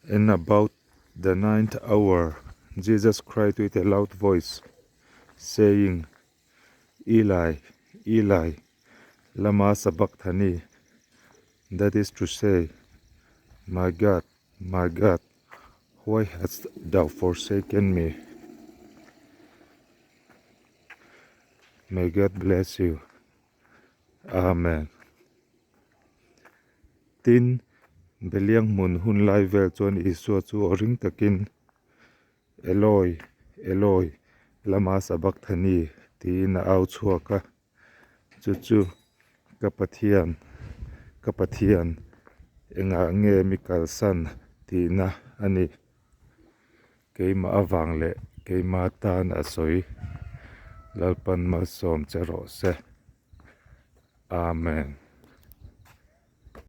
In about the ninth hour, Jesus cried with a loud voice, saying, Eli, Eli, lama sabachthani. That is to say, my God, why hast thou forsaken me? May God bless you. Amen. Tin beliang mun hun lai vel chuan Isua chu oring takin Eloi, Eloi, lama sabachthani ti na au chuaka chu kapathian enga nge mikal san ti na ani keima awang le keima tan asoi lalpan Mizoram chero se. Amen.